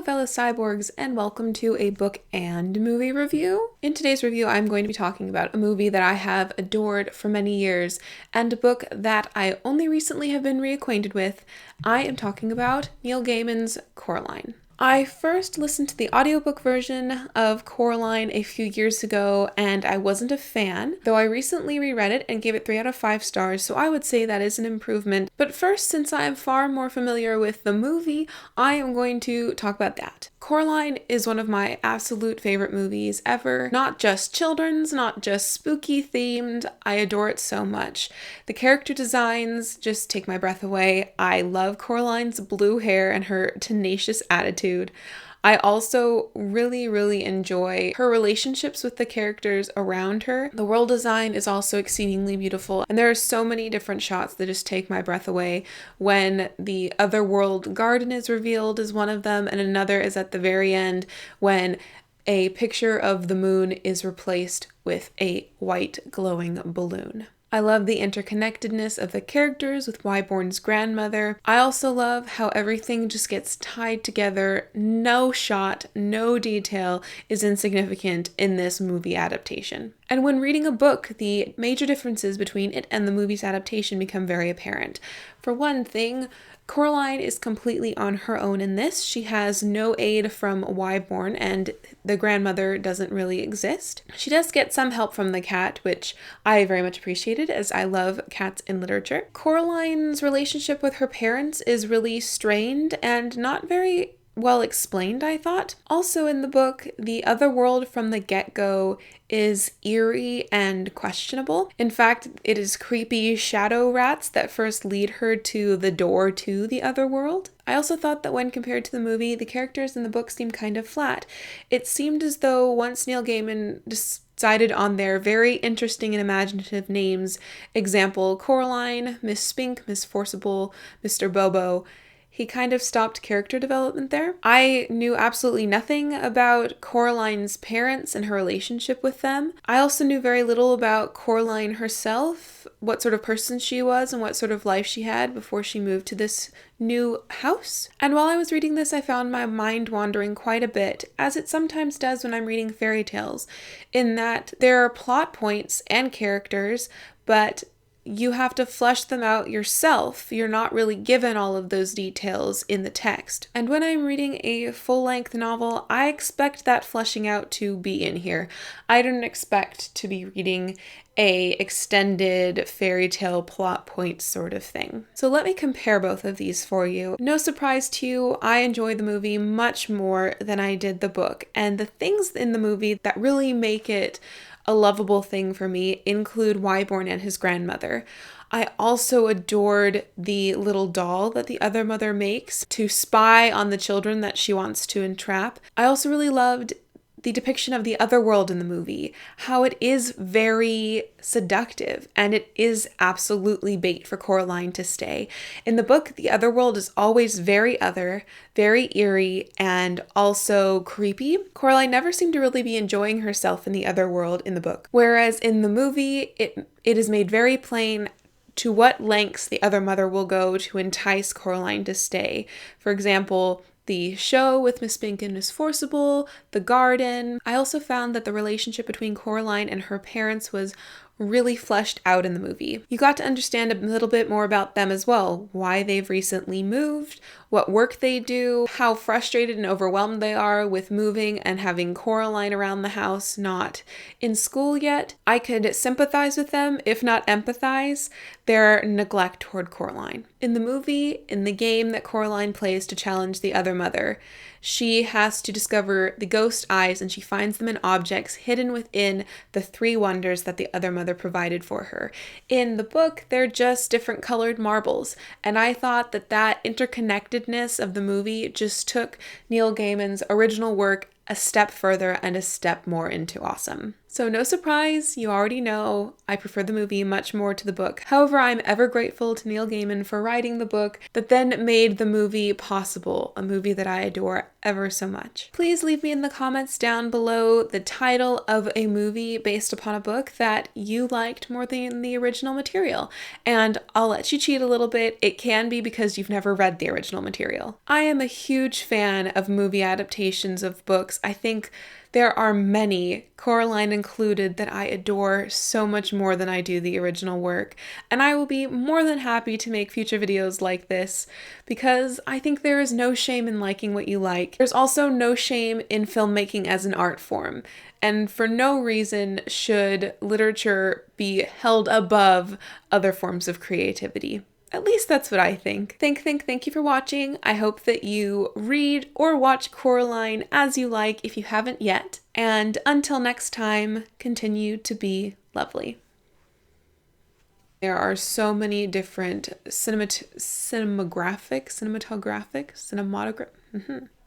Hello fellow cyborgs, and welcome to a book and movie review. In today's review, I'm going to be talking about a movie that I have adored for many years and a book that I only recently have been reacquainted with. I am talking about Neil Gaiman's Coraline. I first listened to the audiobook version of Coraline a few years ago, and I wasn't a fan, though I recently reread it and gave it 3 out of 5 stars, so I would say that is an improvement. But first, since I am far more familiar with the movie, I am going to talk about that. Coraline is one of my absolute favorite movies ever. Not just children's, not just spooky themed. I adore it so much. The character designs just take my breath away. I love Coraline's blue hair and her tenacious attitude. I also really enjoy her relationships with the characters around her. The world design is also exceedingly beautiful, and there are so many different shots that just take my breath away. When the otherworld garden is revealed is one of them, and another is at the very end when a picture of the moon is replaced with a white glowing balloon. I love the interconnectedness of the characters with Wyborn's grandmother. I also love how everything just gets tied together. No shot, no detail is insignificant in this movie adaptation. And when reading a book, the major differences between it and the movie's adaptation become very apparent. For one thing, Coraline is completely on her own in this. She has no aid from Wyborn, and the grandmother doesn't really exist. She does get some help from the cat, which I very much appreciated, as I love cats in literature. Coraline's relationship with her parents is really strained and not very well explained, I thought. Also in the book, the other world from the get-go is eerie and questionable. In fact, it is creepy shadow rats that first lead her to the door to the other world. I also thought that when compared to the movie, the characters in the book seemed kind of flat. It seemed as though once Neil Gaiman decided on their very interesting and imaginative names, example Coraline, Miss Spink, Miss Forcible, Mr. Bobo, he kind of stopped character development there. I knew absolutely nothing about Coraline's parents and her relationship with them. I also knew very little about Coraline herself, what sort of person she was and what sort of life she had before she moved to this new house. And while I was reading this, I found my mind wandering quite a bit, as it sometimes does when I'm reading fairy tales, in that there are plot points and characters, but you have to flesh them out yourself. You're not really given all of those details in the text. And when I'm reading a full-length novel, I expect that fleshing out to be in here. I don't expect to be reading a extended fairy tale plot point sort of thing. So let me compare both of these for you. No surprise to you, I enjoy the movie much more than I did the book. And the things in the movie that really make it a lovable thing for me include Wyborn and his grandmother. I also adored the little doll that the other mother makes to spy on the children that she wants to entrap. I also really loved the depiction of the other world in the movie, how it is very seductive and it is absolutely bait for Coraline to stay. In the book, the other world is always very other, very eerie, and also creepy. Coraline never seemed to really be enjoying herself in the other world in the book, whereas in the movie, it is made very plain to what lengths the other mother will go to entice Coraline to stay. For example, the show with Miss Spink and Miss Forcible, the garden. I also found that the relationship between Coraline and her parents was really fleshed out in the movie. You got to understand a little bit more about them as well, why they've recently moved, what work they do, how frustrated and overwhelmed they are with moving and having Coraline around the house, not in school yet. I could sympathize with them, if not empathize, their neglect toward Coraline. In the movie, in the game that Coraline plays to challenge the other mother, she has to discover the ghost eyes, and she finds them in objects hidden within the 3 wonders that the other mother provided for her. In the book, they're just different colored marbles, and I thought that interconnectedness of the movie just took Neil Gaiman's original work a step further and a step more into awesome. So no surprise, you already know I prefer the movie much more to the book. However, I'm ever grateful to Neil Gaiman for writing the book that then made the movie possible, a movie that I adore ever so much. Please leave me in the comments down below the title of a movie based upon a book that you liked more than the original material. And I'll let you cheat a little bit. It can be because you've never read the original material. I am a huge fan of movie adaptations of books. I think there are many, Coraline included, that I adore so much more than I do the original work, and I will be more than happy to make future videos like this because I think there is no shame in liking what you like. There's also no shame in filmmaking as an art form, and for no reason should literature be held above other forms of creativity. At least that's what I think. Thank you for watching. I hope that you read or watch Coraline as you like if you haven't yet. And until next time, continue to be lovely. There are so many different cinematographic.